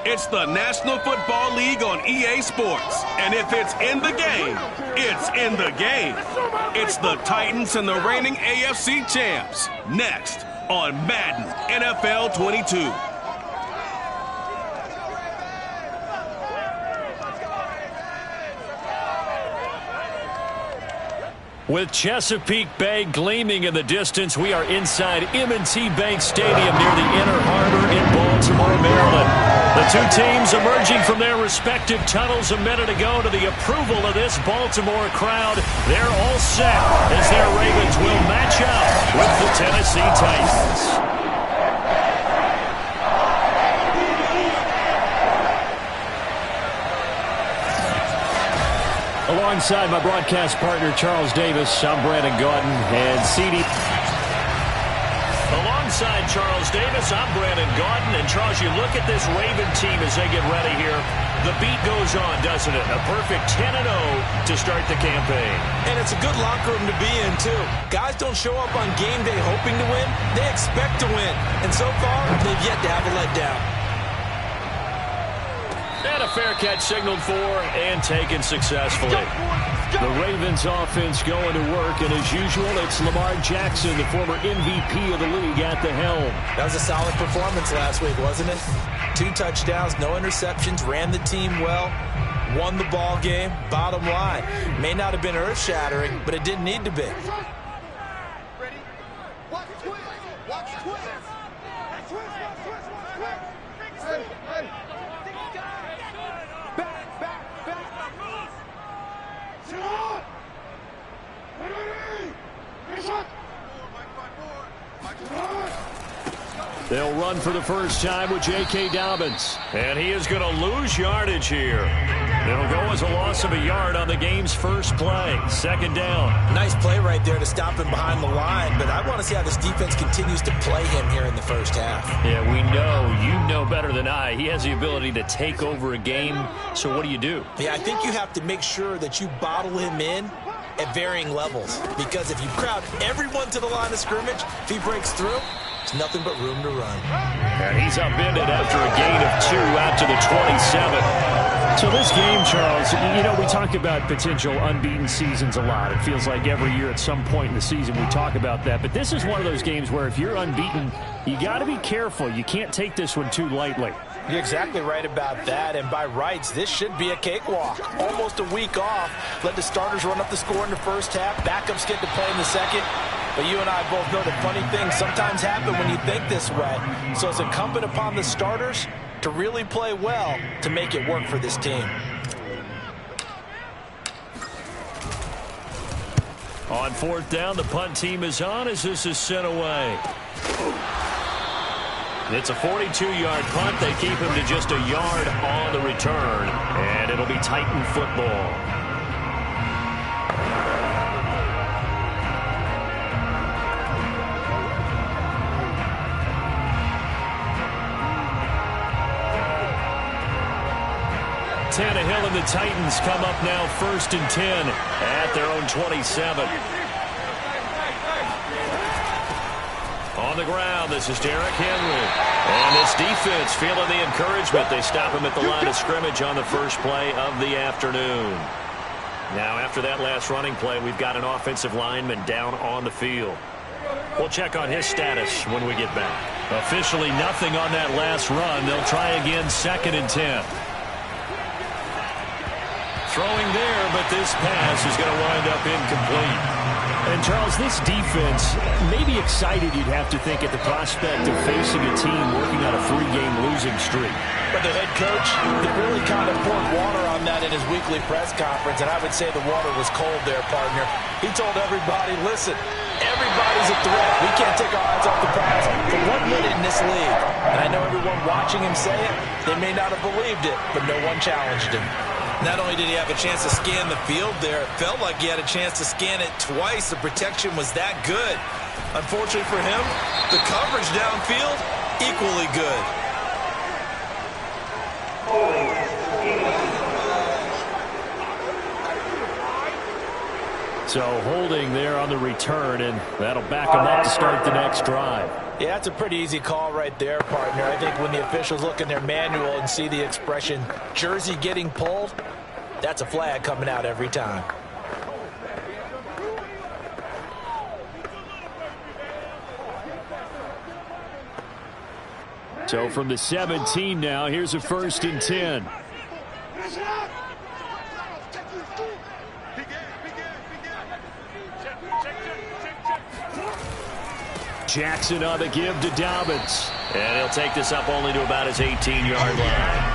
It's the National Football League on EA Sports. And if it's in the game, it's in the game. It's the Titans and the reigning AFC champs. Next on Madden NFL 22. With Chesapeake Bay gleaming in the distance, we are inside M&T Bank Stadium near the Inner Harbor in Baltimore, Maryland. The two teams emerging from their respective tunnels a minute ago to the approval of this Baltimore crowd. They're all set as their Ravens will match up with the Tennessee Titans. Alongside my broadcast partner, Charles Davis, I'm Brandon Gaudin, and CD. Alongside Charles Davis, I'm Brandon Gaudin, and Charles, you look at this Raven team as they get ready here. The beat goes on, doesn't it? A perfect 10-0 to start the campaign. And it's a good locker room to be in, too. Guys don't show up on game day hoping to win. They expect to win. And so far, they've yet to have a letdown. And a fair catch signaled for and taken successfully. The Ravens offense going to work, and as usual, it's Lamar Jackson, the former MVP of the league, at the helm. That was a solid performance last week, wasn't it? 2 touchdowns, no interceptions, ran the team well, won the ball game. Bottom line, may not have been earth-shattering, but it didn't need to be. Ready? Watch twist. Watch twist. Ready. They'll run for the first time with J.K. Dobbins. And he is going to lose yardage here. It'll go as a loss of a yard on the game's first play. Second down. Nice play right there to stop him behind the line, but I want to see how this defense continues to play him here in the first half. Yeah, we know. You know better than I. He has the ability to take over a game. So what do you do? Yeah, I think you have to make sure that you bottle him in at varying levels, because if you crowd everyone to the line of scrimmage, if he breaks through, there's nothing but room to run. And he's upended after a gain of 2 out to the 27. So this game, Charles, you know, we talk about potential unbeaten seasons a lot. It feels like every year at some point in the season we talk about that. But this is one of those games where if you're unbeaten, you got to be careful. You can't take this one too lightly. You're exactly right about that, and by rights, this should be a cakewalk. Almost a week off. Let the starters run up the score in the first half. Backups get to play in the second. But you and I both know that funny things sometimes happen when you think this way. So it's incumbent upon the starters to really play well to make it work for this team. On 4th down, the punt team is on as this is sent away. It's a 42-yard punt. They keep him to just a yard on the return, and it'll be Titan football. Tannehill and the Titans come up now 1st and 10 at their own 27. On the ground, this is Derrick Henry. And this defense feeling the encouragement. They stop him at the line of scrimmage on the first play of the afternoon. Now, after that last running play, we've got an offensive lineman down on the field. We'll check on his status when we get back. Officially nothing on that last run. They'll try again 2nd and 10. Throwing there, but this pass is going to wind up incomplete. And, Charles, this defense may be excited, you'd have to think, at the prospect of facing a team working on a 3-game losing streak. But the head coach, he really kind of poured water on that in his weekly press conference, and I would say the water was cold there, partner. He told everybody, listen, everybody's a threat. We can't take our eyes off the prize for 1 minute in this league. And I know everyone watching him say it, they may not have believed it, but no one challenged him. Not only did he have a chance to scan the field there, it felt like he had a chance to scan it twice. The protection was that good. Unfortunately for him, the coverage downfield, equally good. So holding there on the return, and that'll back them up to start the next drive. Yeah, that's a pretty easy call right there, partner. I think when the officials look in their manual and see the expression jersey getting pulled, that's a flag coming out every time. So from the 17 now, here's a 1st and 10. Jackson on the give to Dobbins. And he'll take this up only to about his 18-yard line.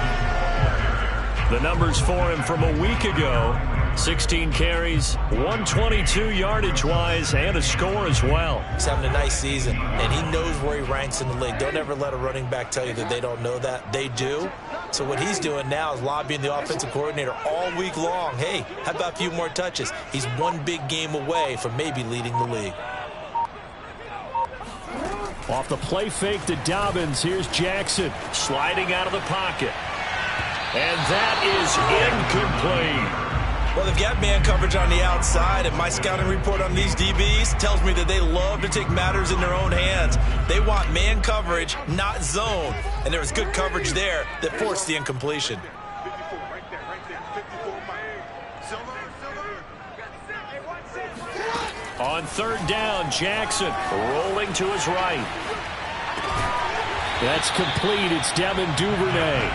The numbers for him from a week ago: 16 carries, 122 yardage-wise, and a score as well. He's having a nice season, and he knows where he ranks in the league. Don't ever let a running back tell you that they don't know that. They do. So what he's doing now is lobbying the offensive coordinator all week long. Hey, how about a few more touches? He's one big game away from maybe leading the league. Off the play fake to Dobbins, here's Jackson. Sliding out of the pocket. And that is incomplete. Well, they've got man coverage on the outside, and my scouting report on these DBs tells me that they love to take matters in their own hands. They want man coverage, not zone. And there was good coverage there that forced the incompletion. On 3rd down, Jackson Rolling to his right. That's complete. It's Devin Duvernay.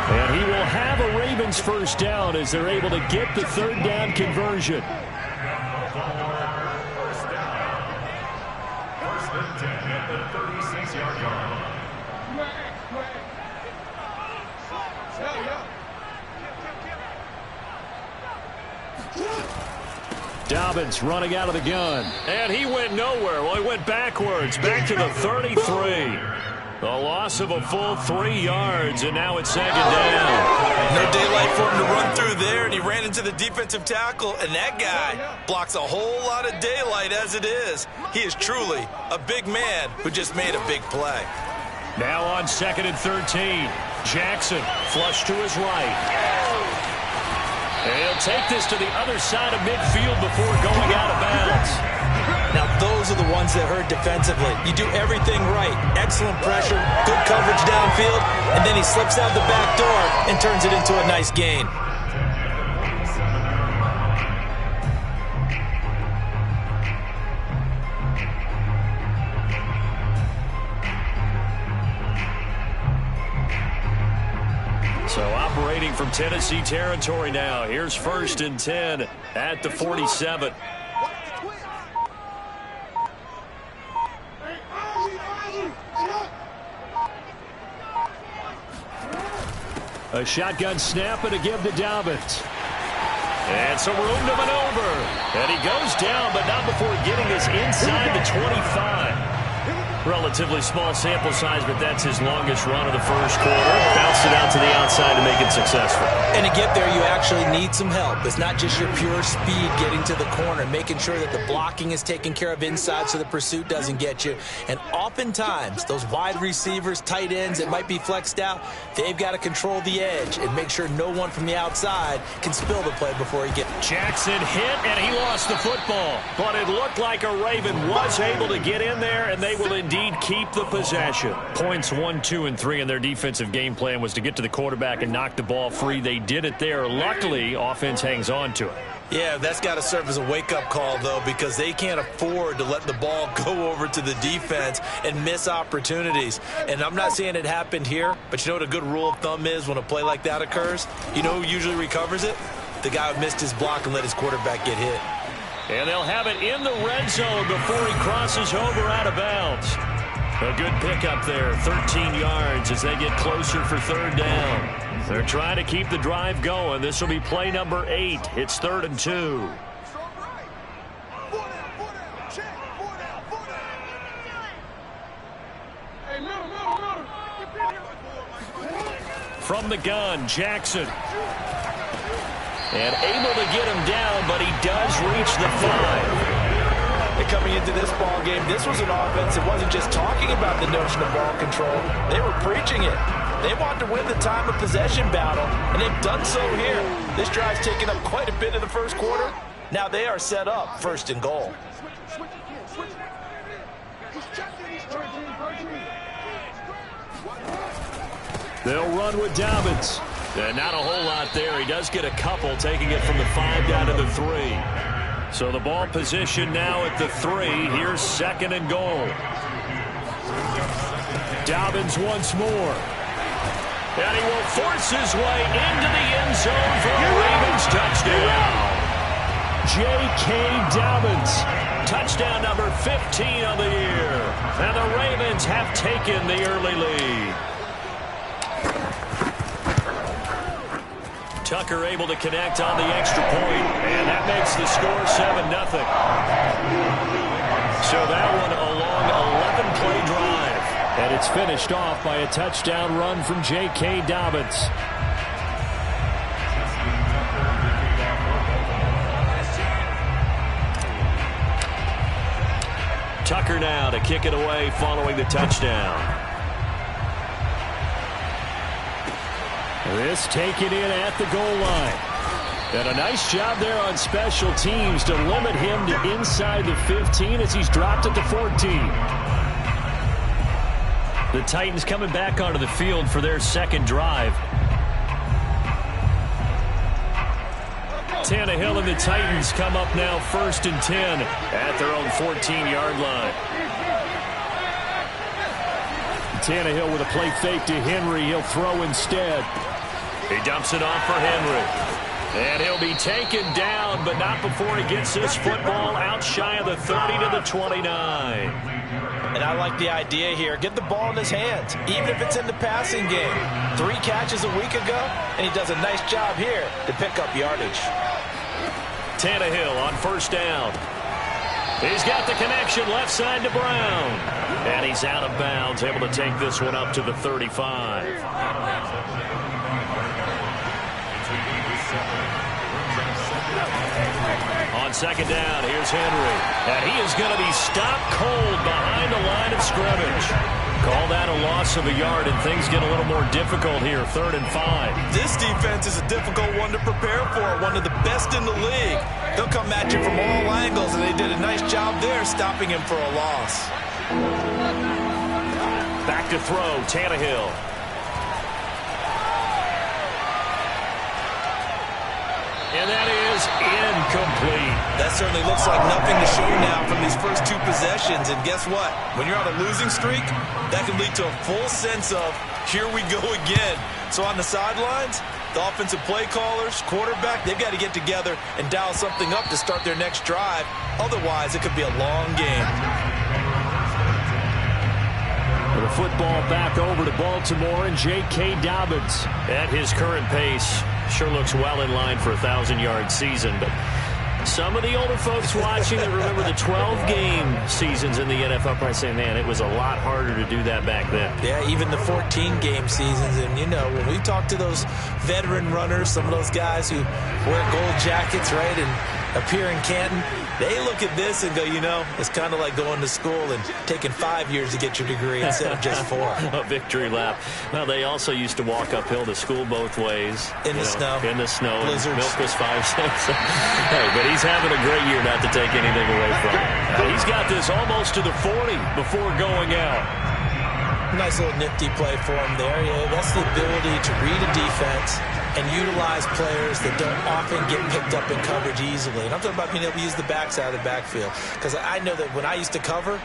And he will have a Ravens 1st down as they're able to get the 3rd down conversion. Dobbins running out of the gun. And he went nowhere. Well, he went backwards, back to the 33. The loss of a full 3 yards, and now it's 2nd down. No daylight for him to run through there, and he ran into the defensive tackle, and that guy blocks a whole lot of daylight as it is. He is truly a big man who just made a big play. Now on 2nd and 13. Jackson flush to his right. And he'll take this to the other side of midfield before going out of bounds. Now, those are the ones that hurt defensively. You do everything right. Excellent pressure, good coverage downfield, and then he slips out the back door and turns it into a nice gain. So operating from Tennessee territory now. Here's 1st and 10 at the 47. A shotgun snap and a give to Dobbins. And some room to maneuver. And he goes down, but not before getting us inside the 25. Relatively small sample size, but that's his longest run of the 1st quarter. Bounced it out to the outside to make it successful. And to get there, you actually need some help. It's not just your pure speed getting to the corner, making sure that the blocking is taken care of inside so the pursuit doesn't get you. And oftentimes, those wide receivers, tight ends that might be flexed out, they've got to control the edge and make sure no one from the outside can spill the play before he gets. Jackson hit, and he lost the football. But it looked like a Raven was able to get in there, and they will indeed keep the possession. Points 1, 2, and 3 in their defensive game plan was to get to the quarterback and knock the ball free. They did it there. Luckily, offense hangs on to it. Yeah, that's got to serve as a wake-up call, though, because they can't afford to let the ball go over to the defense and miss opportunities. And I'm not saying it happened here, but you know what a good rule of thumb is when a play like that occurs? You know who usually recovers it? The guy who missed his block and let his quarterback get hit. And they'll have it in the red zone before he crosses over out of bounds. A good pickup there, 13 yards as they get closer for 3rd down. They're trying to keep the drive going. This will be play number 8. It's 3rd and 2. From the gun, Jackson. And able to get him down, but he does reach the 5. And coming into this ball game, this was an offense that wasn't just talking about the notion of ball control. They were preaching it. They want to win the time of possession battle, and they've done so here. This drive's taken up quite a bit in the 1st quarter. Now they are set up 1st and goal. Switch again. He's checking. He's trying. They'll run with Dobbins. Not a whole lot there. He does get a couple, taking it from the 5 down to the 3. So the ball position now at the 3. Here's 2nd and goal. Dobbins once more. And he will force his way into the end zone for a Ravens touchdown. J.K. Dobbins. Touchdown number 15 of the year. And the Ravens have taken the early lead. Tucker able to connect on the extra point, and that makes the score 7-0. So that one a long 11-play drive. And it's finished off by a touchdown run from J.K. Dobbins. Tucker now to kick it away following the touchdown. This taken in at the goal line. And a nice job there on special teams to limit him to inside the 15 as he's dropped at the 14. The Titans coming back onto the field for their 2nd drive. Tannehill and the Titans come up now 1st and 10 at their own 14-yard line. Tannehill with a play fake to Henry. He'll throw instead. He dumps it off for Henry. And he'll be taken down, but not before he gets this football out shy of the 30 to the 29. And I like the idea here. Get the ball in his hands, even if it's in the passing game. 3 catches a week ago, and he does a nice job here to pick up yardage. Tannehill on 1st down. He's got the connection left side to Brown. And he's out of bounds, able to take this one up to the 35. On 2nd down, here's Henry. And he is going to be stopped cold behind the line of scrimmage. Call that a loss of a yard, and things get a little more difficult here, 3rd and 5. This defense is a difficult one to prepare for, one of the best in the league. They'll come at you from all angles, and they did a nice job there stopping him for a loss. Back to throw, Tannehill. And that is incomplete. That certainly looks like nothing to show now from these first 2 possessions. And guess what? When you're on a losing streak, that can lead to a full sense of, here we go again. So on the sidelines, the offensive play callers, quarterback, they've got to get together and dial something up to start their next drive. Otherwise, it could be a long game. The football back over to Baltimore and J.K. Dobbins. At his current pace, sure looks well in line for a 1,000-yard season, but some of the older folks watching that remember the 12-game seasons in the NFL probably say, man, it was a lot harder to do that back then. Yeah, even the 14-game seasons. And, you know, when we talk to those veteran runners, some of those guys who wear gold jackets, right, and appear in Canton, they look at this and go, you know, it's kind of like going to school and taking 5 years to get your degree instead of just 4. A victory lap. Well, they also used to walk uphill to school both ways. In the snow. In the snow. Blizzards. Milk was 5 cents. Hey, but he's having a great year, not to take anything away from him. He's got this almost to the 40 before going out. Nice little nifty play for him there. Yeah, that's the ability to read a defense and utilize players that don't often get picked up in coverage easily. And I'm talking about being able to use the backside of the backfield. Because I know that when I used to cover,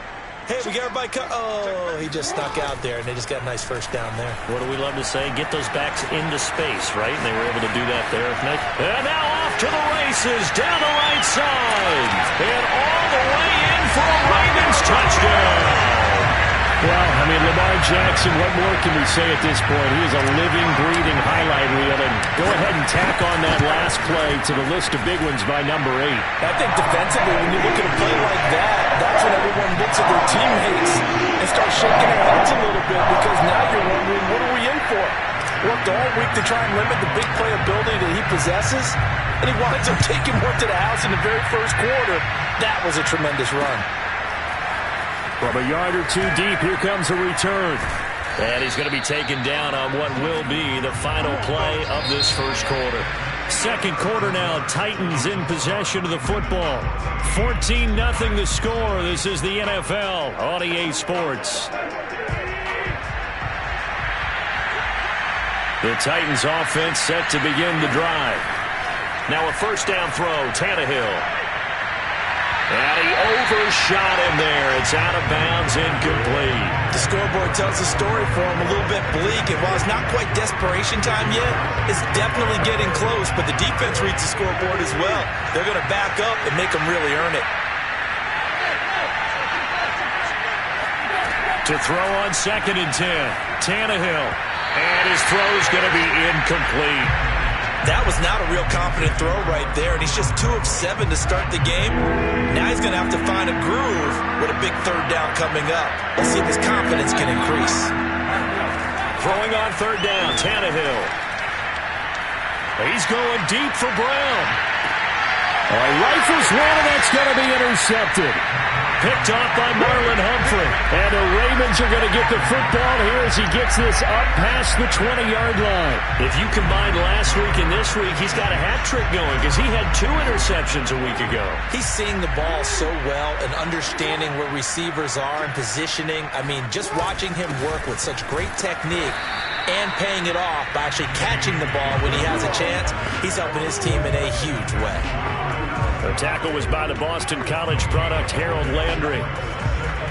hey, we got everybody oh, he just snuck out there, and they just got a nice 1st down there. What do we love to say? Get those backs into space, right? And they were able to do that there. And now off to the races, down the right side. And all the way in for a Ravens touchdown. Well, I mean, Lamar Jackson, what more can we say at this point? He is a living, breathing highlight reel. And go ahead and tack on that last play to the list of big ones by number 8. I think defensively, when you look at a play like that, that's when everyone looks at their teammates and starts shaking their heads a little bit, because now you're wondering, what are we in for? Worked all week to try and limit the big play ability that he possesses, and he winds up taking one to the house in the very first quarter. That was a tremendous run. From a yard or 2 deep, here comes a return. And he's going to be taken down on what will be the final play of this first quarter. 2nd quarter now, Titans in possession of the football. 14-0 the score. This is the NFL on EA Sports. The Titans offense set to begin the drive. Now a first down throw, Tannehill. And he overshot him there. It's out of bounds, incomplete. The scoreboard tells the story for him, a little bit bleak. And while it's not quite desperation time yet, it's definitely getting close. But the defense reads the scoreboard as well. They're going to back up and make them really earn it. To throw on 2nd and 10, Tannehill. And his throw's going to be incomplete. That was not a real confident throw right there, and he's just 2 of 7 to start the game. Now he's going to have to find a groove with a big 3rd down coming up. Let's see if his confidence can increase. Throwing on 3rd down, Tannehill. He's going deep for Brown. Rifles one, and that's going to be intercepted. Picked off by Marlon Humphrey. And the Ravens are going to get the football here as he gets this up past the 20-yard line. If you combine last week and this week, he's got a hat trick going because he had 2 interceptions a week ago. He's seeing the ball so well and understanding where receivers are and positioning. I mean, just watching him work with such great technique and paying it off by actually catching the ball when he has a chance, he's helping his team in a huge way. The tackle was by the Boston College product, Harold Landry.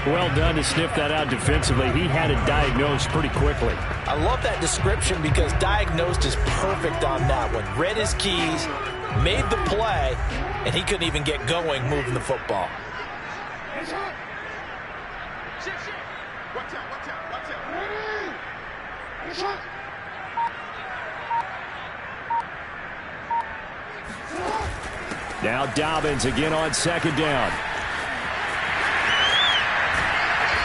Well done to sniff that out defensively. He had it diagnosed pretty quickly. I love that description because diagnosed is perfect on that one. Read his keys, made the play, and he couldn't even get going moving the football. Now Dobbins again on 2nd down.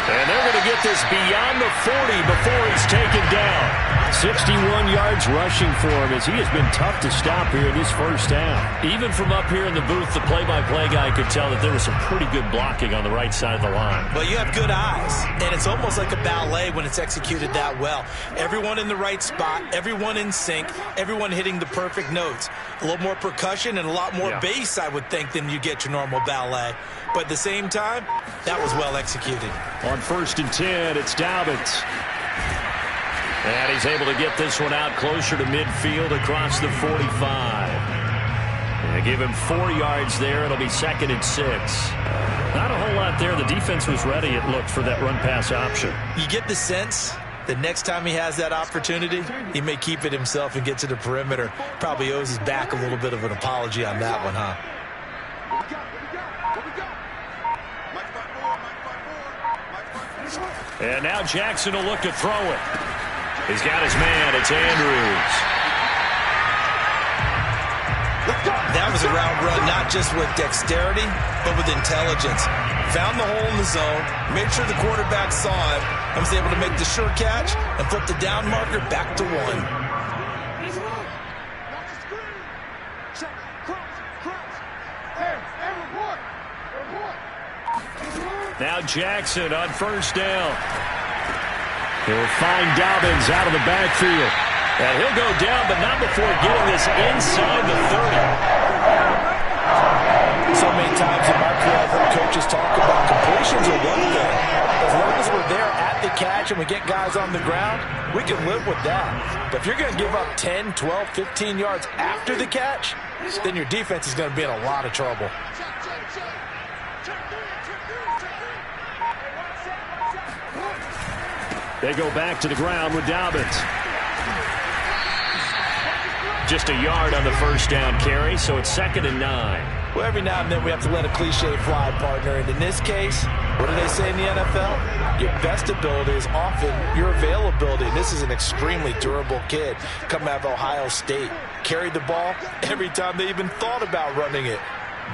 And they're going to get this beyond the 40 before he's taken down. 61 yards rushing for him as he has been tough to stop here in this first half. Even from up here in the booth, the play-by-play guy could tell that there was some pretty good blocking on the right side of the line. Well, you have good eyes, and it's almost like a ballet when it's executed that well. Everyone in the right spot, everyone in sync, everyone hitting the perfect notes. A little more percussion and a lot more bass, I would think, than you get your normal ballet. But at the same time, that was well executed. On 1st and 10, it's Dobbins. And he's able to get this one out closer to midfield across the 45. And they give him 4 yards there. It'll be 2nd and 6. Not a whole lot there. The defense was ready, it looked, for that run-pass option. You get the sense that next time he has that opportunity, he may keep it himself and get to the perimeter. Probably owes his back a little bit of an apology on that one, huh? And now Jackson will look to throw it. He's got his man. It's Andrews. That was a route run, not just with dexterity, but with intelligence. Found the hole in the zone, made sure the quarterback saw it, and was able to make the sure catch and flip the down marker back to 1. Now Jackson on 1st down. He'll find Dobbins out of the backfield. And he'll go down, but not before getting this inside the 30. So many times in my career, I've heard coaches talk about completions are one thing. As long as we're there at the catch and we get guys on the ground, we can live with that. But if you're going to give up 10, 12, 15 yards after the catch, then your defense is going to be in a lot of trouble. They go back to the ground with Dobbins. Just a yard on the 1st down carry, so it's 2nd and 9. Well, every now and then we have to let a cliche fly, partner. And in this case, what do they say in the NFL? Your best ability is often your availability. And this is an extremely durable kid coming out of Ohio State. Carried the ball every time they even thought about running it.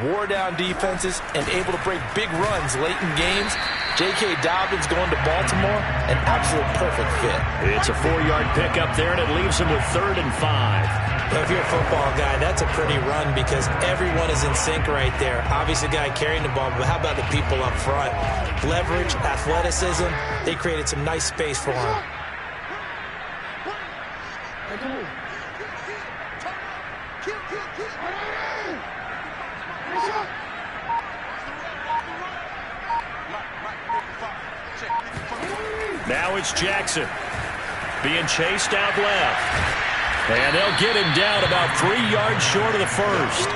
Wore down defenses and able to break big runs late in games. J.K. Dobbins going to Baltimore, an absolute perfect fit. It's a 4-yard pickup there, and it leaves him with 3rd and 5. Well, if you're a football guy, that's a pretty run because everyone is in sync right there. Obviously, the guy carrying the ball, but how about the people up front? Leverage, athleticism, they created some nice space for him. Now it's Jackson. being chased out left. And they'll get him down about 3 yards short of the first.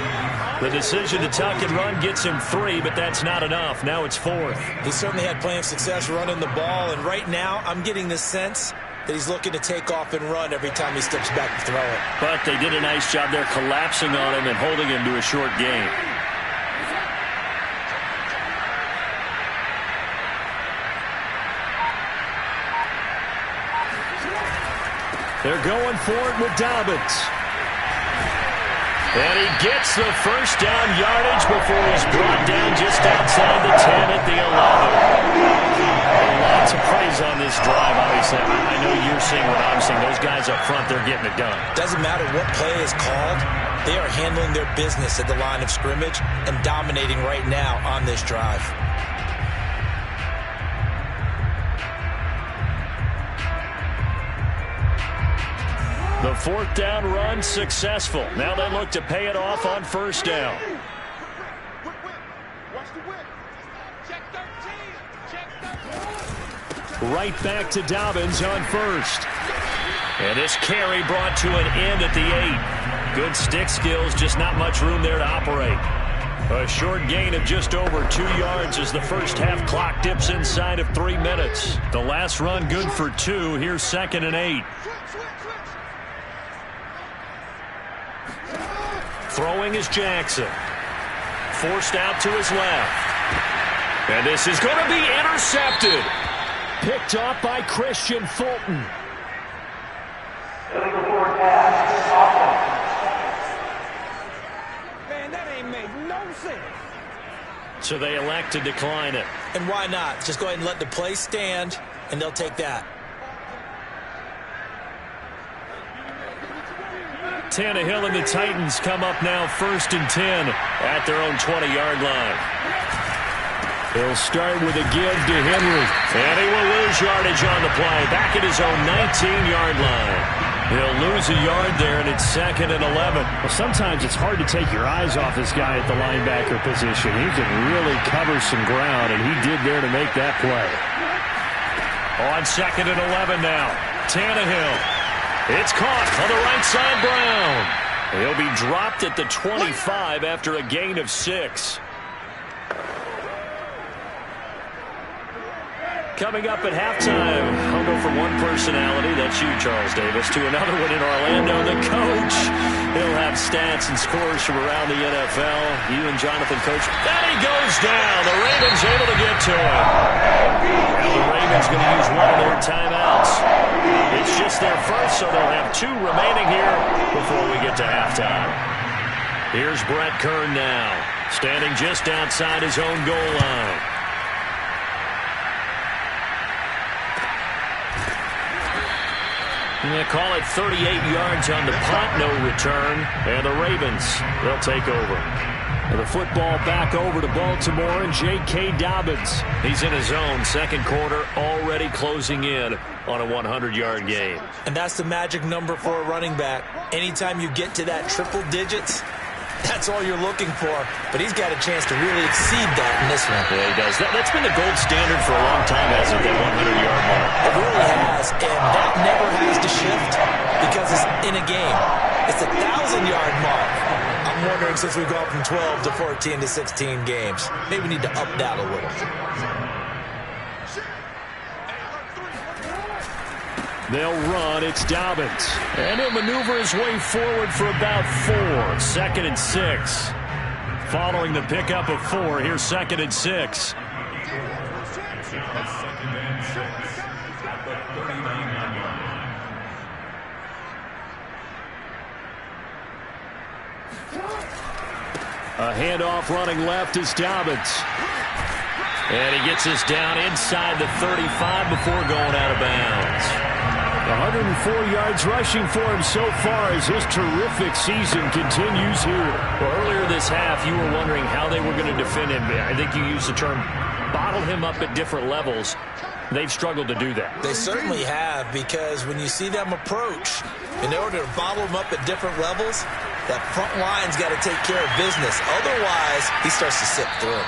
The decision to tuck and run gets him 3, but that's not enough. Now it's 4th. He certainly had plenty of success running the ball, and right now I'm getting the sense that he's looking to take off and run every time he steps back to throw it. But they did a nice job there collapsing on him and holding him to a short gain. They're going for it with Dobbins. And he gets the first down yardage before he's brought down just outside the 10 at the 11. Lots of praise on this drive, obviously. I know you're seeing what I'm seeing. Those guys up front, they're getting it done. Doesn't matter what play is called. They are handling their business at the line of scrimmage and dominating right now on this drive. The 4th down run successful. Now they look to pay it off on 1st down. Right back to Dobbins on 1st. And this carry brought to an end at the 8. Good stick skills, just not much room there to operate. A short gain of just over 2 yards as the first half clock dips inside of 3 minutes. The last run good for 2. Here's 2nd and 8. Throwing is Jackson. Forced out to his left. And this is going to be intercepted. Picked up by Christian Fulton. Man, that ain't made no sense. So they elect to decline it. And why not? Just go ahead and let the play stand, and they'll take that. Tannehill and the Titans come up now 1st and 10 at their own 20-yard line. He'll start with a give to Henry. And he will lose yardage on the play. Back at his own 19-yard line. He'll lose a yard there, and it's 2nd and 11. Well, sometimes it's hard to take your eyes off this guy at the linebacker position. He can really cover some ground, and he did there to make that play. On 2nd and 11 now. Tannehill. It's caught on the right side, Brown. He'll be dropped at the 25 after a gain of 6. Coming up at halftime, I'll go from one personality, that's you, Charles Davis, to another one in Orlando, the coach. He'll have stats and scores from around the NFL. You and Jonathan, Coach. And he goes down. The Ravens able to get to him. Well, the Ravens going to use one of their timeouts. It's just their first, so they'll have 2 remaining here before we get to halftime. Here's Brett Kern now, standing just outside his own goal line. They call it 38 yards on the punt, no return, and the Ravens, they'll take over. And the football back over to Baltimore and J.K. Dobbins. He's in his own 2nd quarter, already closing in on a 100-yard game. And that's the magic number for a running back. Anytime you get to that triple digits, that's all you're looking for. But he's got a chance to really exceed that in this one. Yeah, he does. That's been the gold standard for a long time, hasn't it, that 100-yard mark? It really has, and that never has to shift because it's in a game. It's a 1,000-yard mark. I'm wondering, since we've gone from 12 to 14 to 16 games, maybe we need to up that a little. They'll run. It's Dobbins. And he'll maneuver his way forward for about 4. 2nd and 6. Following the pickup of 4, here's 2nd and 6. A handoff running left is Dobbins. And he gets us down inside the 35 before going out of bounds. 104 yards rushing for him so far as his terrific season continues here. Well, earlier this half, you were wondering how they were going to defend him. I think you used the term bottle him up at different levels. They've struggled to do that. They certainly have, because when you see them approach, in order to bottle him up at different levels, that front line's got to take care of business. Otherwise, he starts to slip through.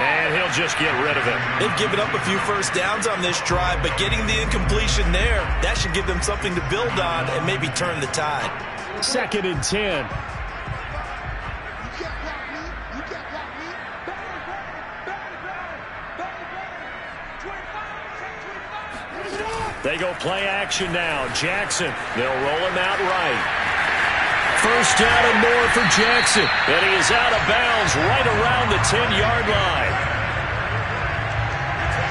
And he'll just get rid of it. They've given up a few first downs on this drive, but getting the incompletion there, that should give them something to build on and maybe turn the tide. 2nd and 10. They go play action now. Jackson, they'll roll him out right. First down and more for Jackson. And he is out of bounds right around the 10-yard line.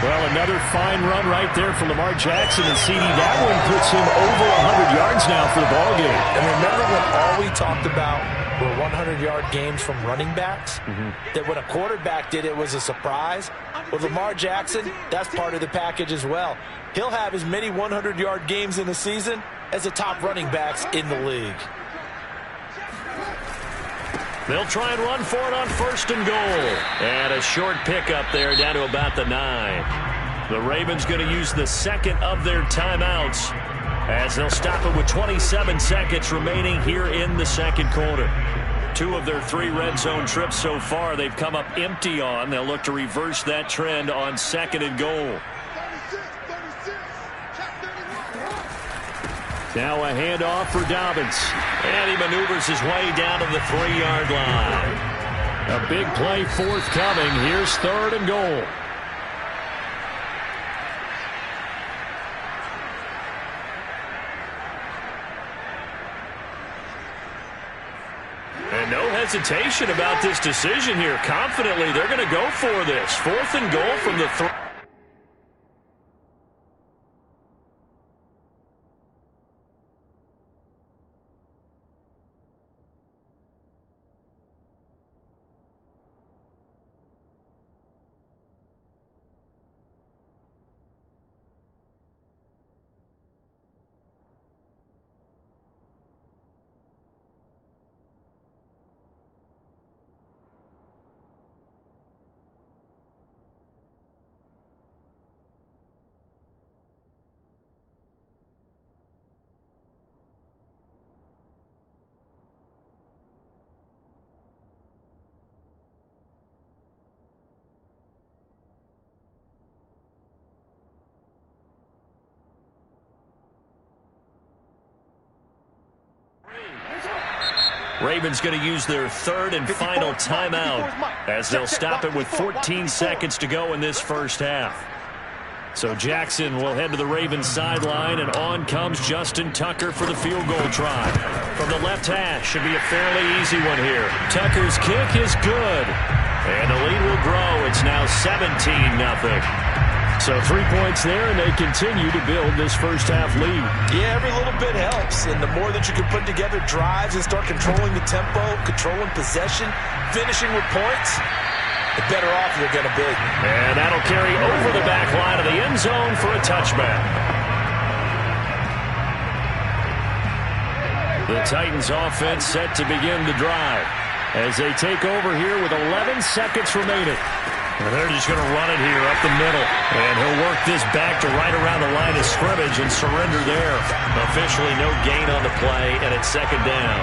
Well, another fine run right there from Lamar Jackson. And CD, that one puts him over 100 yards now for the ballgame. And remember when all we talked about were 100-yard games from running backs? That when a quarterback did it was a surprise? With Lamar Jackson, that's part of the package as well. He'll have as many 100-yard games in a season as the top running backs in the league. They'll try and run for it on 1st and goal. And a short pickup there down to about the 9. The Ravens going to use the 2nd of their timeouts as they'll stop it with 27 seconds remaining here in the 2nd quarter. 2 of their 3 red zone trips so far they've come up empty on. They'll look to reverse that trend on 2nd and goal. Now a handoff for Dobbins. And he maneuvers his way down to the 3-yard line. A big play forthcoming. Here's 3rd and goal. And no hesitation about this decision here. Confidently, they're going to go for this. 4th and goal from the 3. Ravens going to use their 3rd and final timeout as they'll stop it with 14 seconds to go in this first half. So Jackson will head to the Ravens sideline, and on comes Justin Tucker for the field goal try. From the left hash, should be a fairly easy one here. Tucker's kick is good, and the lead will grow. It's now 17-0. So 3 points there, and they continue to build this first half lead. Yeah, every little bit helps, and the more that you can put together drives and start controlling the tempo, controlling possession, finishing with points, the better off you're going to be. And that'll carry over the back line of the end zone for a touchback. The Titans offense set to begin the drive as they take over here with 11 seconds remaining. And they're just going to run it here up the middle. And he'll work this back to right around the line of scrimmage and surrender there. Officially no gain on the play, and it's 2nd down.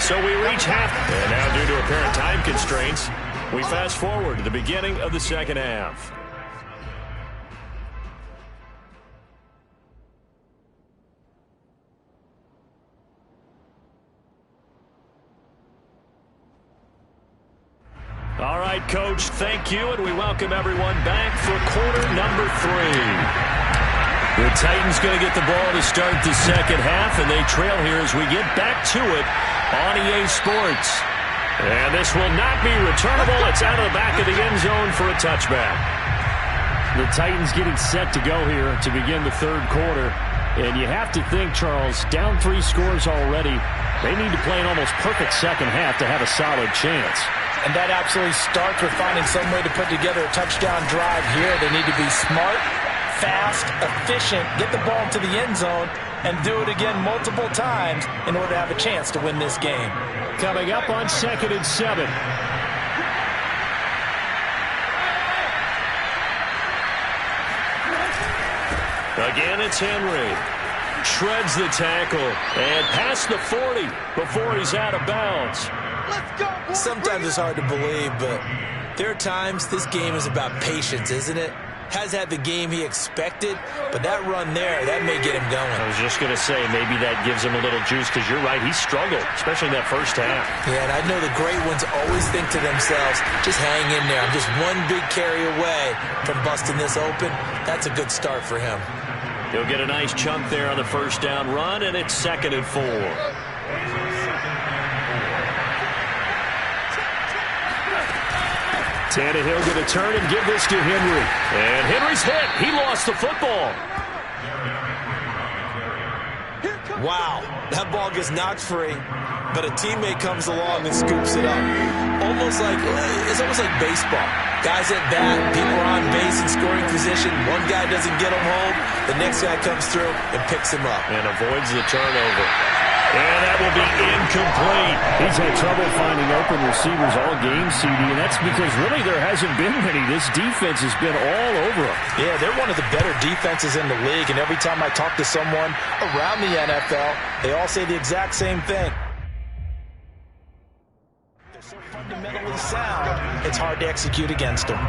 So we reach half. And now due to apparent time constraints, we fast forward to the beginning of the 2nd half. All right, Coach, thank you, and we welcome everyone back for quarter number 3. The Titans going to get the ball to start the 2nd half, and they trail here as we get back to it on EA Sports. And this will not be returnable. It's out of the back of the end zone for a touchback. The Titans getting set to go here to begin the 3rd quarter. And you have to think, Charles, down 3 scores already. They need to play an almost perfect 2nd half to have a solid chance. And that absolutely starts with finding some way to put together a touchdown drive here. They need to be smart, fast, efficient, get the ball to the end zone, and do it again multiple times in order to have a chance to win this game. Coming up on 2nd and 7. Again, it's Henry. Shreds the tackle and past the 40 before he's out of bounds. Sometimes it's hard to believe, but there are times this game is about patience, isn't it? Has had the game he expected, but that run there, that may get him going. I was just going to say, maybe that gives him a little juice, because you're right, he struggled, especially in that first half. Yeah, and I know the great ones always think to themselves, just hang in there. I'm just one big carry away from busting this open. That's a good start for him. He'll get a nice chunk there on the first down run, and it's 2nd and 4. Tannehill going to turn and give this to Henry. And Henry's hit. He lost the football. Wow, that ball gets knocked free, but a teammate comes along and scoops it up. It's almost like baseball. Guys at bat, people are on base in scoring position. One guy doesn't get him home. The next guy comes through and picks him up. And avoids the turnover. And that will be incomplete. He's had trouble finding open receivers all game, CD, and that's because really there hasn't been many. This defense has been all over him. Yeah, they're one of the better defenses in the league, and every time I talk to someone around the NFL, they all say the exact same thing. They're so fundamentally sound, it's hard to execute against them.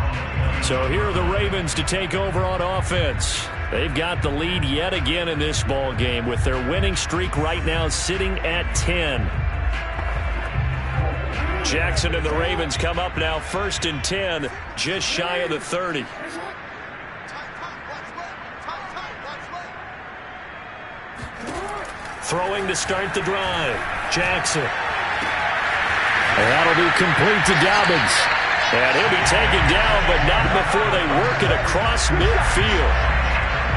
So here are the Ravens to take over on offense. They've got the lead yet again in this ball game with their winning streak right now sitting at 10. Jackson and the Ravens come up now 1st and 10, just shy of the 30. Throwing to start the drive. Jackson. And that'll be complete to Dobbins. And he'll be taken down, but not before they work it across midfield.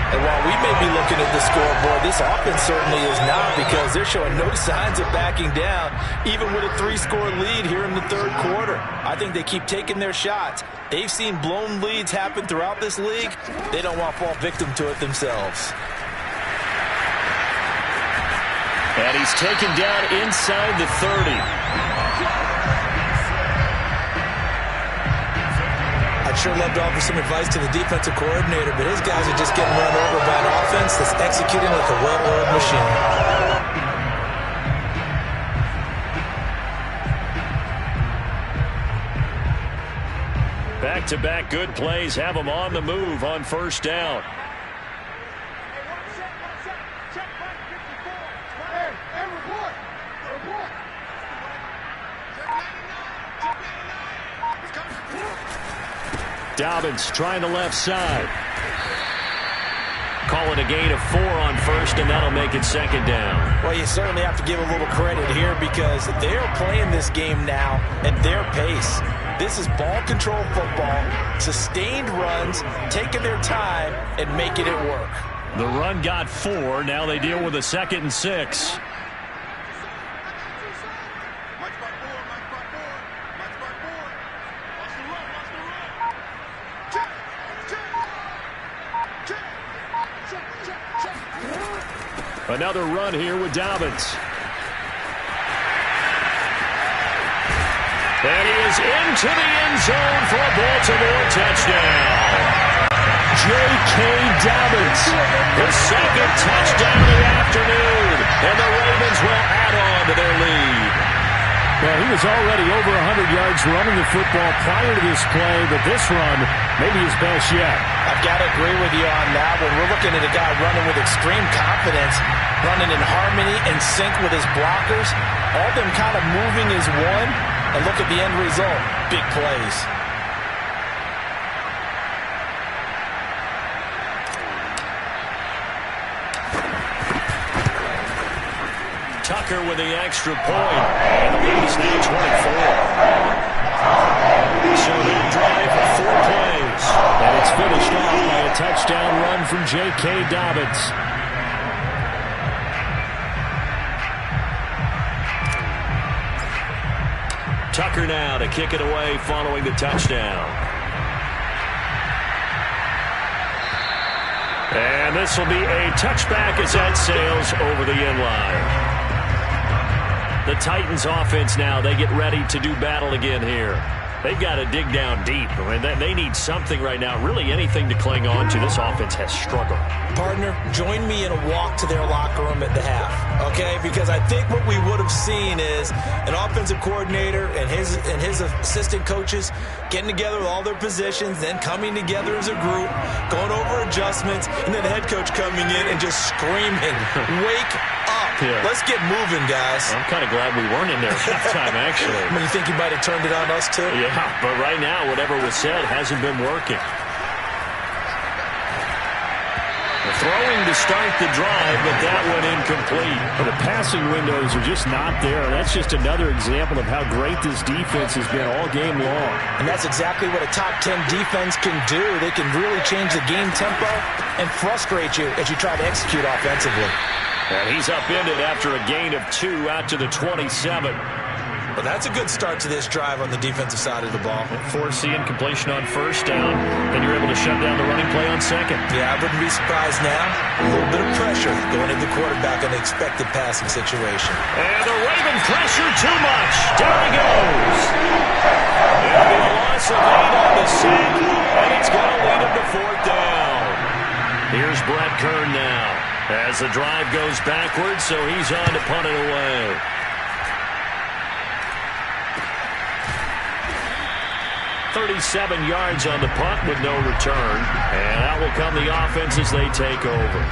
And while we may be looking at the scoreboard, this offense certainly is not, because they're showing no signs of backing down, even with a 3-score lead here in the 3rd quarter. I think they keep taking their shots. They've seen blown leads happen throughout this league. They don't want to fall victim to it themselves. And he's taken down inside the 30. I'd sure love to offer some advice to the defensive coordinator, but his guys are just getting run over by an offense that's executing like a well-oiled machine. Back-to-back good plays have them on the move on first down. Dobbins trying the left side. Call it a gain of 4 on first, and that'll make it 2nd down. Well, you certainly have to give a little credit here, because they're playing this game now at their pace. This is ball control football, sustained runs, taking their time and making it work. The run got 4. Now they deal with a 2nd and 6. Another run here with Dobbins. And he is into the end zone for a Baltimore touchdown. J.K. Dobbins. The 2nd touchdown of the afternoon. And the Ravens will add on to their lead. Well, he was already over 100 yards running the football prior to this play, but this run may be his best yet. I've got to agree with you on that one. We're looking at a guy running with extreme confidence, running in harmony and sync with his blockers, all of them kind of moving as one, and look at the end result. Big plays. Tucker with the extra point. And the lead is now 24. So that drive for 4 plays. And it's finished off by a touchdown run from J.K. Dobbins. Tucker now to kick it away following the touchdown. And this will be a touchback as that sails over the end line. The Titans offense now, they get ready to do battle again here. They've got to dig down deep. I mean, they need something right now, really anything to cling on to. This offense has struggled. Partner, join me in a walk to their locker room at the half, okay? Because I think what we would have seen is an offensive coordinator and his assistant coaches getting together with all their positions, then coming together as a group, going over adjustments, and then the head coach coming in and just screaming, wake up. Yeah. Let's get moving, guys. I'm kind of glad we weren't in there at halftime, actually. I mean, you think he might have turned it on us, too? Yeah, but right now, whatever was said hasn't been working. The throwing to start the drive, but that one incomplete. Well, the passing windows are just not there. That's just another example of how great this defense has been all game long. And that's exactly what a top 10 defense can do. They can really change the game tempo and frustrate you as you try to execute offensively. And he's upended after a gain of 2 out to the 27. Well, that's a good start to this drive on the defensive side of the ball. Force the incompletion on first down. Then you're able to shut down the running play on second. Yeah, I wouldn't be surprised now. A little bit of pressure going into the quarterback on the expected passing situation. And the Raven pressure too much. Down he goes. It'll be a loss of 8 on the sack, and it's going to lead him to 4th down. Here's Brett Kern now as the drive goes backwards, so he's on to punt it away. .37 yards on the punt with no return. And out will come the offense as they take over.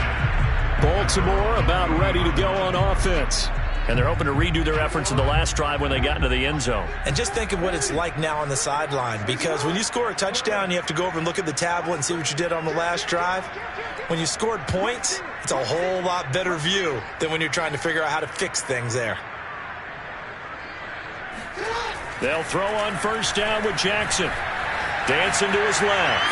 Baltimore about ready to go on offense. And they're hoping to redo their efforts in the last drive when they got into the end zone. And just think of what it's like now on the sideline, because when you score a touchdown, you have to go over and look at the tablet and see what you did on the last drive. When you scored points, it's a whole lot better view than when you're trying to figure out how to fix things there. They'll throw on first down with Jackson. Dancing to his left.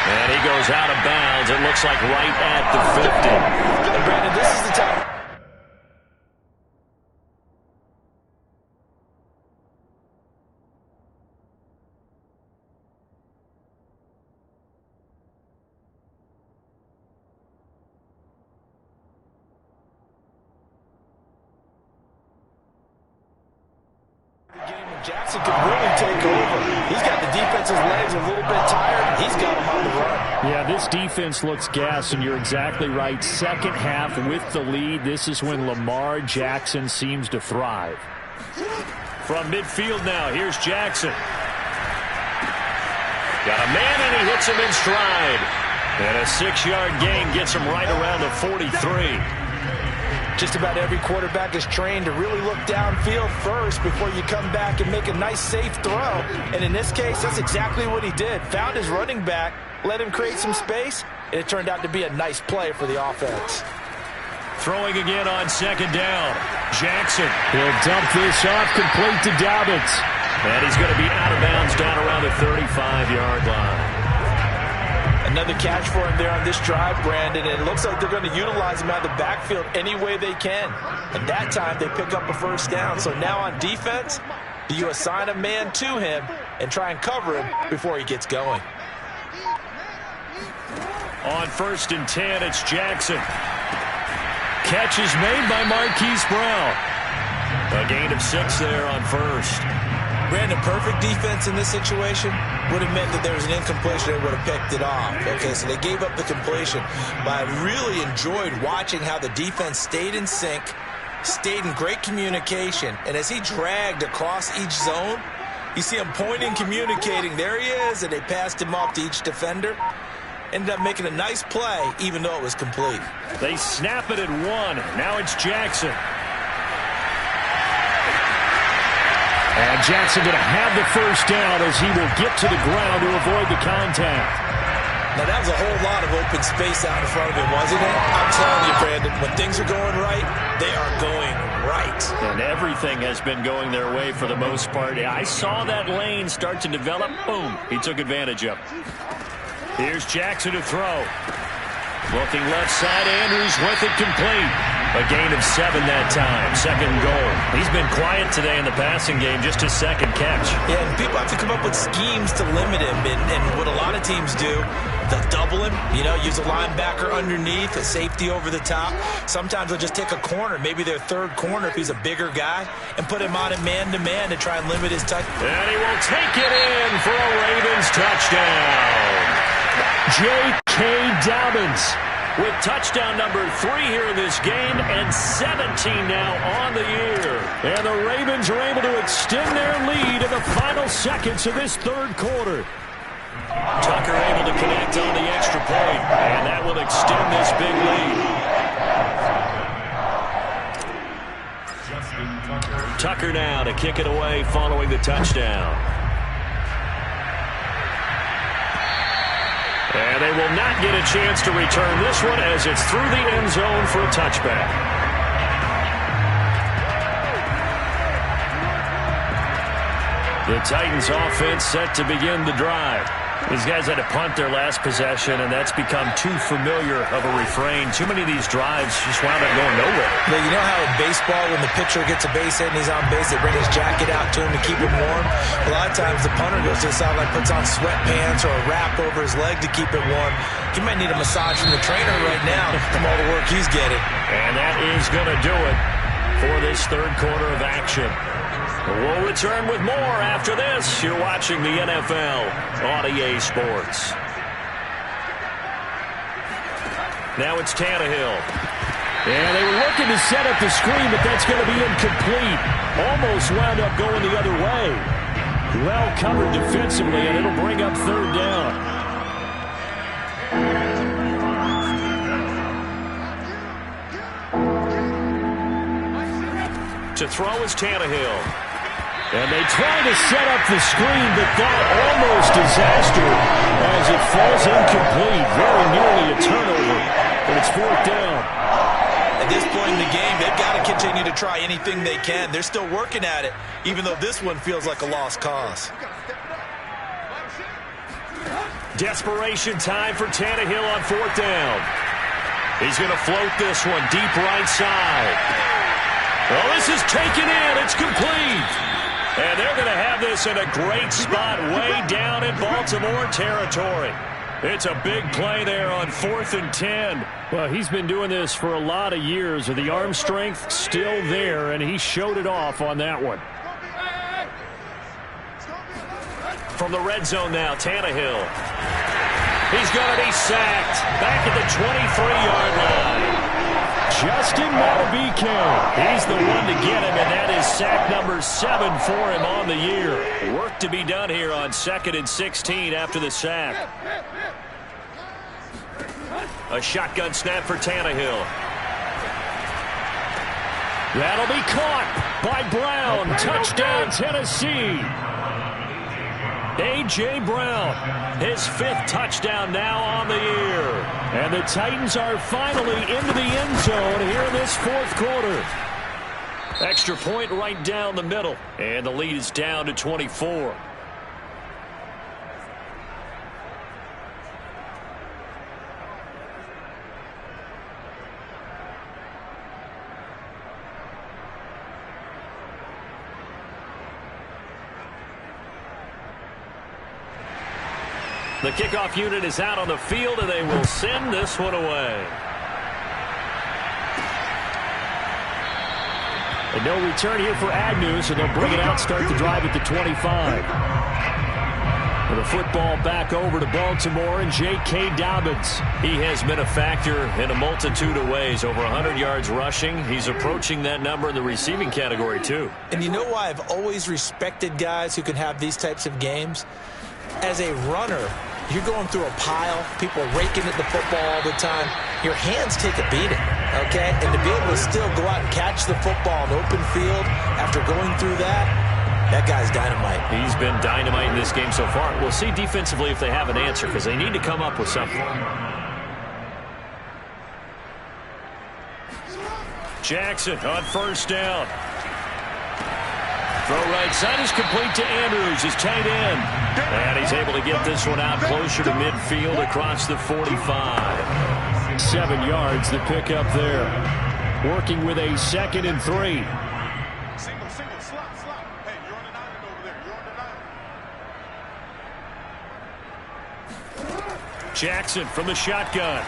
And he goes out of bounds. It looks like right at the 50. And Brandon, this is the time. Jackson could really take over. He's got the defense's legs a little bit tired. He's got him on the run. Yeah, this defense looks gassed, and you're exactly right. Second half with the lead, this is when Lamar Jackson seems to thrive. From midfield now, here's Jackson. Got a man, and he hits him in stride. And a 6-yard gain gets him right around the 43. Just about every quarterback is trained to really look downfield first before you come back and make a nice, safe throw. And in this case, that's exactly what he did. Found his running back, let him create some space, and it turned out to be a nice play for the offense. Throwing again on second down. Jackson. He'll dump this off, complete to Dobbins. And he's going to be out of bounds down around the 35-yard line. Another catch for him there on this drive, Brandon, and it looks like they're going to utilize him out of the backfield any way they can. And that time they pick up a first down. So now on defense, do you assign a man to him and try and cover him before he gets going? On 1st and 10, it's Jackson. Catch is made by Marquise Brown. A gain of 6 there on first. Brandon, perfect defense in this situation would have meant that there was an incompletion. They would have picked it off. Okay, so they gave up the completion. But I really enjoyed watching how the defense stayed in sync, stayed in great communication, and as he dragged across each zone, you see him pointing, communicating. There he is, and they passed him off to each defender. Ended up making a nice play, even though it was complete. They snap it at 1. Now it's Jackson. And Jackson going to have the first down as he will get to the ground to avoid the contact. Now, that was a whole lot of open space out in front of him, wasn't it? I'm telling you, Brandon, when things are going right, they are going right. And everything has been going their way for the most part. I saw that lane start to develop. Boom. He took advantage of it. Here's Jackson to throw. Looking left side, Andrews with it complete. A gain of 7 that time. Second goal. He's been quiet today in the passing game, just his second catch. Yeah, and people have to come up with schemes to limit him. And what a lot of teams do, they'll double him, use a linebacker underneath, a safety over the top. Sometimes they'll just take a corner, maybe their third corner if he's a bigger guy, and put him on a man-to-man to try and limit his touch. And he will take it in for a Ravens touchdown. J.K. Dobbins with touchdown number 3 here in this game, and 17 now on the year. And the Ravens are able to extend their lead in the final seconds of this third quarter. Tucker able to connect on the extra point, and that will extend this big lead. Tucker now to kick it away following the touchdown. And they will not get a chance to return this one as it's through the end zone for a touchback. The Titans offense set to begin the drive. These guys had to punt their last possession, and that's become too familiar of a refrain. Too many of these drives just wound up going nowhere. Yeah, you know how in baseball, when the pitcher gets a base hit and he's on base, they bring his jacket out to him to keep him warm? A lot of times the punter goes to the sideline, puts on sweatpants or a wrap over his leg to keep it warm. He might need a massage from the trainer right now from all the work he's getting. And that is going to do it for this third quarter of action. We'll return with more after this. You're watching the NFL on EA Sports. Now it's Tannehill. And they were looking to set up the screen, but that's going to be incomplete. Almost wound up going the other way. Well covered defensively, and it'll bring up third down. To throw is Tannehill. And they try to set up the screen, but that almost disaster as it falls incomplete. Very nearly a turnover, but it's fourth down. At this point in the game, they've got to continue to try anything they can. They're still working at it, even though this one feels like a lost cause. Desperation time for Tannehill on fourth down. He's going to float this one deep right side. Well, this is taken in. It's complete. And they're going to have this in a great spot way down in Baltimore territory. It's a big play there on 4th and 10. Well, he's been doing this for a lot of years. The arm strength still there, and he showed it off on that one. From the red zone now, Tannehill. He's going to be sacked back at the 23-yard line. Justin Madubuike. He's the one to get him, and that is sack number 7 for him on the year. Work to be done here on 2nd and 16 after the sack. A shotgun snap for Tannehill. That'll be caught by Brown. Touchdown, Tennessee. A.J. Brown, his 5th touchdown now on the year. And the Titans are finally into the end zone here in this fourth quarter. Extra point right down the middle. And the lead is down to 24. The kickoff unit is out on the field, and they will send this one away. And no return here for Agnew, so they'll bring it out, start the drive at the 25. And the football back over to Baltimore and J.K. Dobbins. He has been a factor in a multitude of ways. Over 100 yards rushing. He's approaching that number in the receiving category, too. And you know why I've always respected guys who can have these types of games? As a runner, you're going through a pile, people raking at the football all the time. Your hands take a beating, okay? And to be able to still go out and catch the football in open field after going through that guy's dynamite. He's been dynamite in this game so far. We'll see defensively if they have an answer, because they need to come up with something. Jackson on first down. Throw right side is complete to Andrews, his tight end. And he's able to get this one out closer to midfield across the 45. 7 yards, the pick up there. working with a 2nd and 3. Single, slot. Hey, you're on an island over there. You're on an island. Jackson from the shotgun.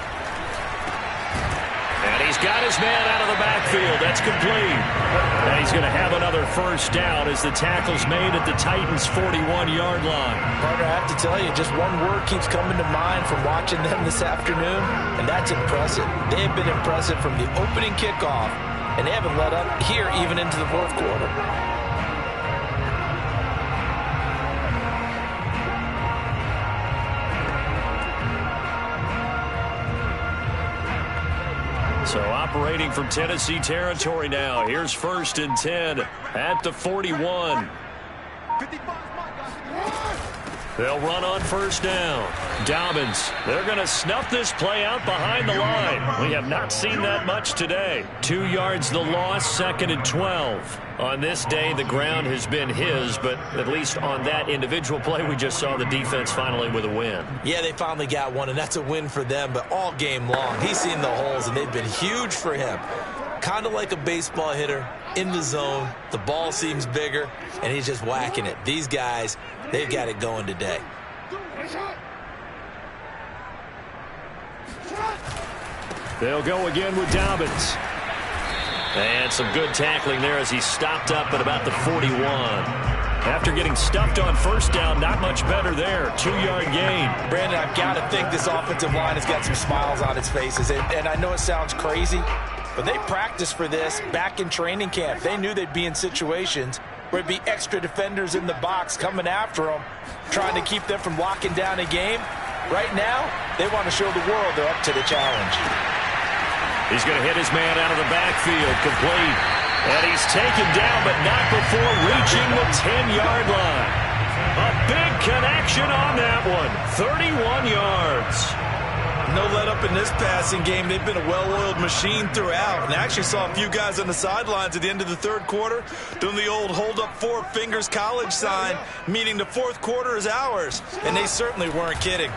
And he's got his man out of the backfield. That's complete. And he's going to have another first down as the tackle's made at the Titans' 41-yard line. Partner, I have to tell you, just one word keeps coming to mind from watching them this afternoon, and that's impressive. They have been impressive from the opening kickoff, and they haven't let up here even into the fourth quarter. So operating from Tennessee territory now. Here's 1st and 10 at the 41. They'll run on first down. Dobbins, they're going to snuff this play out behind the line. We have not seen that much today. 2 yards the loss, 2nd and 12. On this day, the ground has been his, but at least on that individual play, we just saw the defense finally with a win. Yeah, they finally got one, and that's a win for them, but all game long, he's seen the holes, and they've been huge for him. Kind of like a baseball hitter in the zone. The ball seems bigger, and he's just whacking it. These guys, they've got it going today. They'll go again with Dobbins. And some good tackling there as he stopped up at about the 41. After getting stuffed on first down, not much better there. 2-yard gain. Brandon, I've got to think this offensive line has got some smiles on its faces. And I know it sounds crazy, but they practiced for this back in training camp. They knew they'd be in situations where it'd be extra defenders in the box coming after them, trying to keep them from locking down a game. Right now, they want to show the world they're up to the challenge. He's going to hit his man out of the backfield, complete. And he's taken down, but not before reaching the 10-yard line. A big connection on that one. 31 yards. No let up in this passing game. They've been a well-oiled machine throughout. And I actually saw a few guys on the sidelines at the end of the third quarter doing the old hold up 4 fingers college sign, meaning the fourth quarter is ours. And they certainly weren't kidding.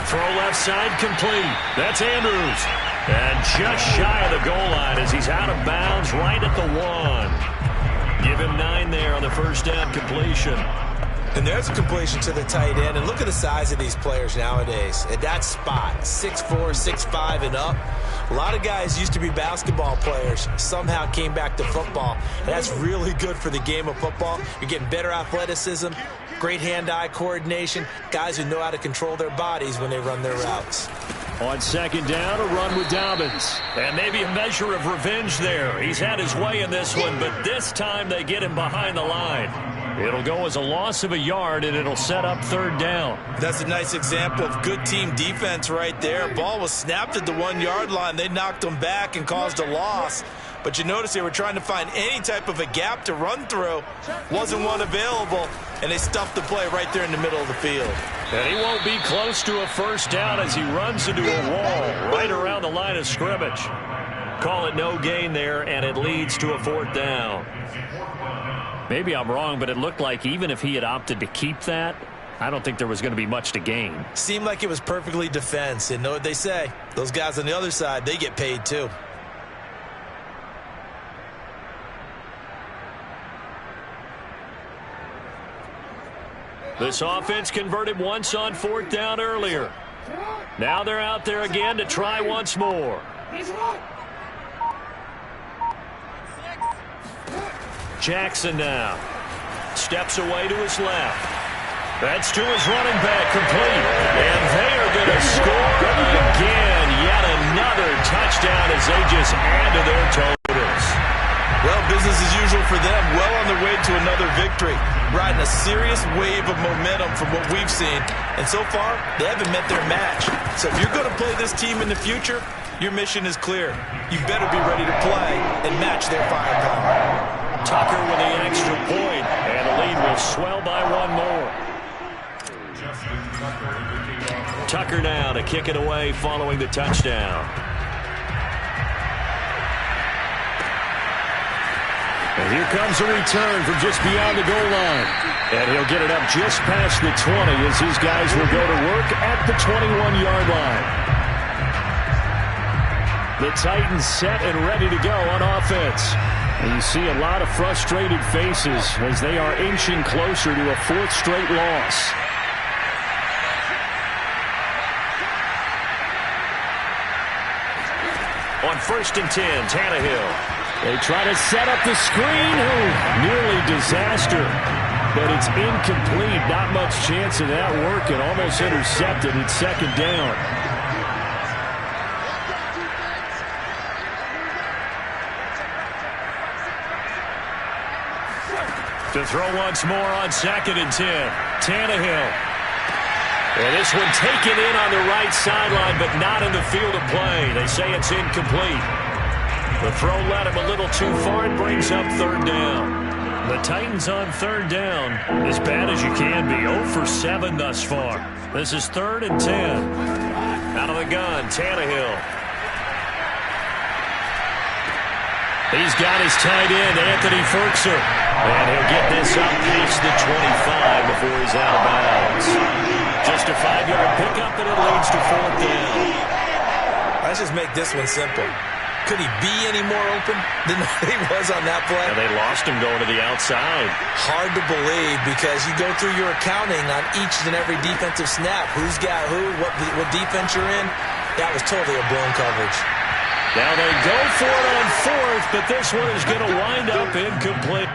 Throw left side complete. That's Andrews. And just shy of the goal line as he's out of bounds right at the 1. Give him 9 there on the first down completion. And there's a completion to the tight end. And look at the size of these players nowadays. At that spot, 6'4", 6'5", and up. A lot of guys used to be basketball players, somehow came back to football. And that's really good for the game of football. You're getting better athleticism, great hand-eye coordination, guys who know how to control their bodies when they run their routes. On second down, a run with Dobbins. And maybe a measure of revenge there. He's had his way in this one, but this time they get him behind the line. It'll go as a loss of a yard, and it'll set up third down. That's a nice example of good team defense right there. Ball was snapped at the 1-yard line. They knocked them back and caused a loss. But you notice they were trying to find any type of a gap to run through. Wasn't one available, and they stuffed the play right there in the middle of the field. And he won't be close to a first down as he runs into a wall right around the line of scrimmage. Call it no gain there, and it leads to a fourth down. Maybe I'm wrong, but it looked like even if he had opted to keep that, I don't think there was going to be much to gain. Seemed like it was perfectly defense. And know what they say? Those guys on the other side, they get paid too. This offense converted once on fourth down earlier. Now they're out there again to try once more. Jackson now steps away to his left. That's to his running back, complete. And they are going to score again. Yet another touchdown as they just add to their totals. Well, business as usual for them. Well on their way to another victory. Riding a serious wave of momentum from what we've seen. And so far, they haven't met their match. So if you're going to play this team in the future, your mission is clear. You better be ready to play and match their firepower. Tucker with the extra point, and the lead will swell by one more. Tucker now to kick it away following the touchdown. And here comes a return from just beyond the goal line. And he'll get it up just past the 20 as his guys will go to work at the 21-yard line. The Titans set and ready to go on offense. And you see a lot of frustrated faces as they are inching closer to a fourth straight loss. On 1st and 10, Tannehill. They try to set up the screen. Oh, nearly disaster. But it's incomplete. Not much chance of that working. Almost intercepted. It's 2nd down. To throw once more on 2nd and 10. Tannehill. And this one taken in on the right sideline, but not in the field of play. They say it's incomplete. The throw led him a little too far and brings up 3rd down. The Titans on 3rd down, as bad as you can be. 0 for 7 thus far. This is 3rd and 10. Out of the gun, Tannehill. He's got his tight end, Anthony Ferkser. And he'll get this up past the 25 before he's out of bounds. Just a 5-yard pickup, and it leads to 4th down. Let's just make this one simple. Could he be any more open than he was on that play? And they lost him going to the outside. Hard to believe because you go through your accounting on each and every defensive snap. Who's got who, what defense you're in. That was totally a blown coverage. Now they go for it on 4th, but this one is going to wind up incomplete.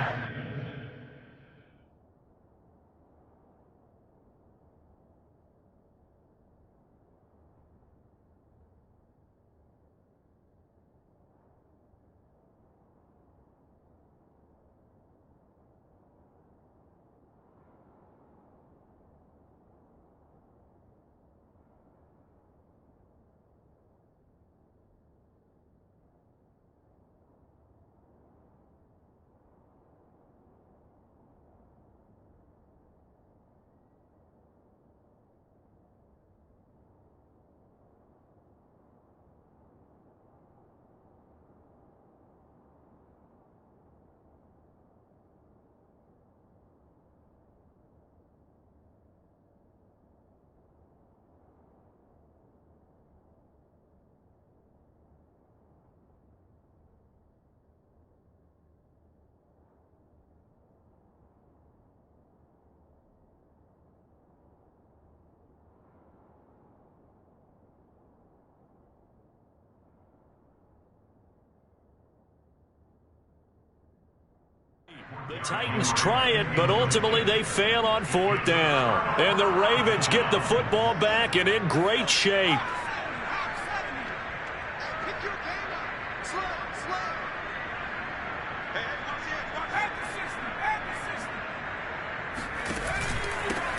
The Titans try it, but ultimately they fail on 4th down. And the Ravens get the football back and in great shape.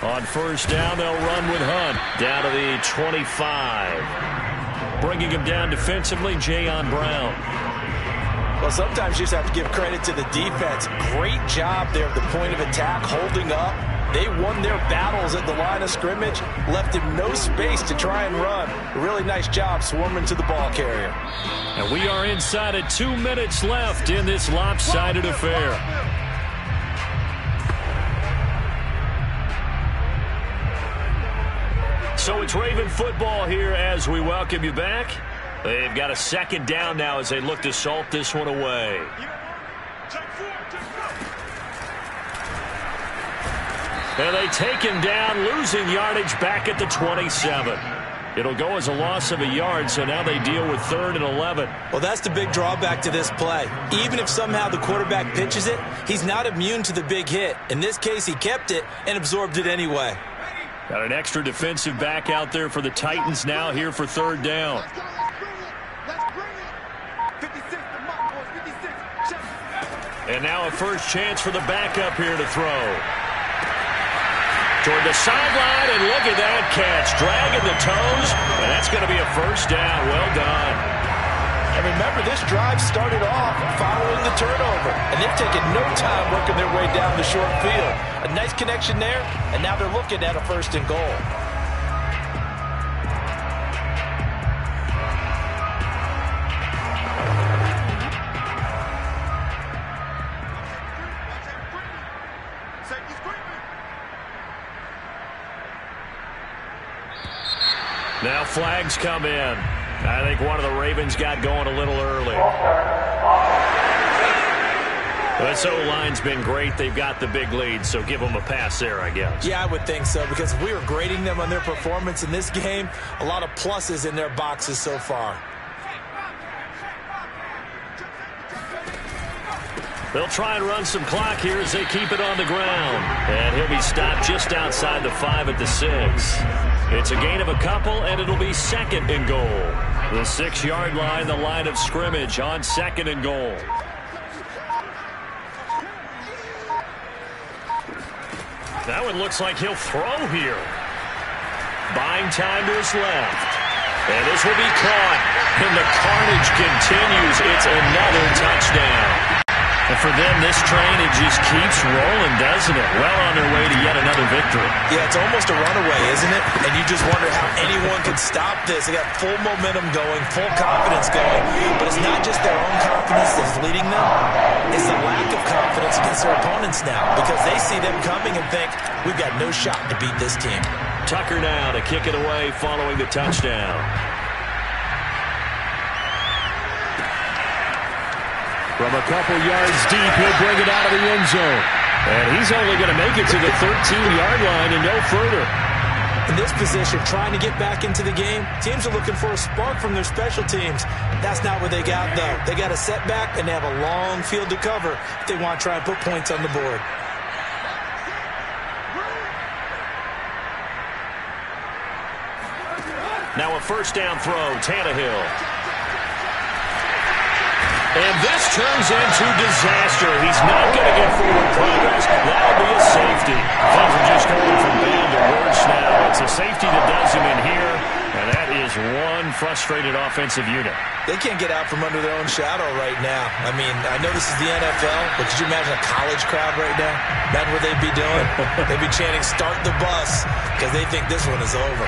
On 1st down, they'll run with Hunt down to the 25. Bringing him down defensively, Jayon Brown. Well, sometimes you just have to give credit to the defense. Great job there at the point of attack, holding up. They won their battles at the line of scrimmage, left him no space to try and run. A really nice job swarming to the ball carrier. And we are inside of 2 minutes left in this lopsided affair. So it's Raven football here as we welcome you back. They've got a 2nd down now as they look to salt this one away. And they take him down, losing yardage back at the 27. It'll go as a loss of a yard, so now they deal with 3rd and 11. Well, that's the big drawback to this play. Even if somehow the quarterback pitches it, he's not immune to the big hit. In this case, he kept it and absorbed it anyway. Got an extra defensive back out there for the Titans now here for 3rd down. And now a first chance for the backup here to throw. Toward the sideline, and look at that catch. Dragging the toes, and that's going to be a 1st down. Well done. And remember, this drive started off following the turnover, and they've taken no time working their way down the short field. A nice connection there, and now they're looking at a 1st and goal. Now flags come in. I think one of the Ravens got going a little early. This O-line's been great. They've got the big lead, so give them a pass there, I guess. Yeah, I would think so, because if we were grading them on their performance in this game, a lot of pluses in their boxes so far. They'll try and run some clock here as they keep it on the ground. And he'll be stopped just outside the 5 at the 6. It's a gain of a couple, and it'll be 2nd and goal. The 6-yard line, the line of scrimmage on 2nd and goal. That one looks like he'll throw here. Buying time to his left. And this will be caught. And the carnage continues. It's another touchdown. And for them, this train, it just keeps rolling, doesn't it? Well on their way to yet another victory. Yeah, it's almost a runaway, isn't it? And you just wonder how anyone could stop this. They got full momentum going, full confidence going. But it's not just their own confidence that's leading them. It's the lack of confidence against their opponents now, because they see them coming and think, we've got no shot to beat this team. Tucker now to kick it away following the touchdown. From a couple yards deep, he'll bring it out of the end zone. And he's only going to make it to the 13-yard line and no further. In this position, trying to get back into the game, teams are looking for a spark from their special teams. That's not what they got, though. They got a setback, and they have a long field to cover if they want to try and put points on the board. Now a first down throw, Tannehill. And this turns into disaster. He's not going to get forward progress. That'll be a safety. Things are just going from bad to worse now. It's a safety that does him in here, and that is one frustrated offensive unit. They can't get out from under their own shadow right now. I mean, I know this is the NFL, but could you imagine a college crowd right now? Imagine what they'd be doing. They'd be chanting, "Start the bus," because they think this one is over.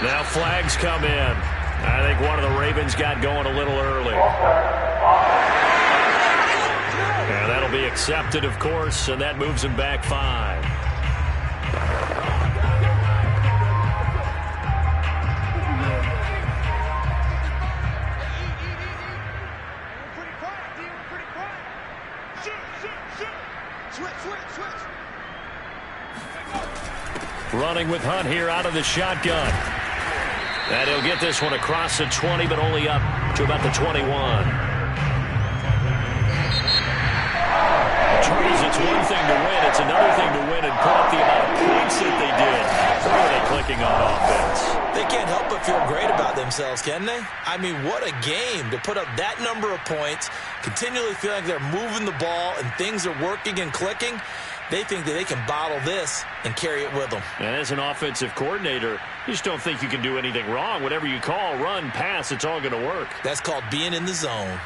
Now flags come in. I think one of the Ravens got going a little early. And that'll be accepted, of course, and that moves him back 5. Running with Hunt here out of the shotgun. And he'll get this one across the 20, but only up to about the 21. Charles, it's one thing to win. It's another thing to win and put up the amount of points that they did. Where are they clicking on offense? They can't help but feel great about themselves, can they? I mean, what a game to put up that number of points, continually feel like they're moving the ball and things are working and clicking. They think that they can bottle this and carry it with them. And as an offensive coordinator, you just don't think you can do anything wrong. Whatever you call, run, pass, it's all going to work. That's called being in the zone.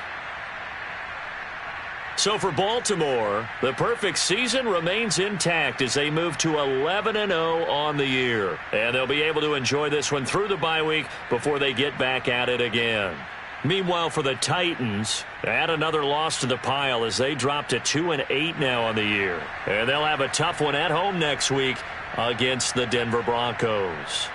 So for Baltimore, the perfect season remains intact as they move to 11-0 on the year. And they'll be able to enjoy this one through the bye week before they get back at it again. Meanwhile, for the Titans, add another loss to the pile as they drop to 2-8 now on the year. And they'll have a tough one at home next week against the Denver Broncos.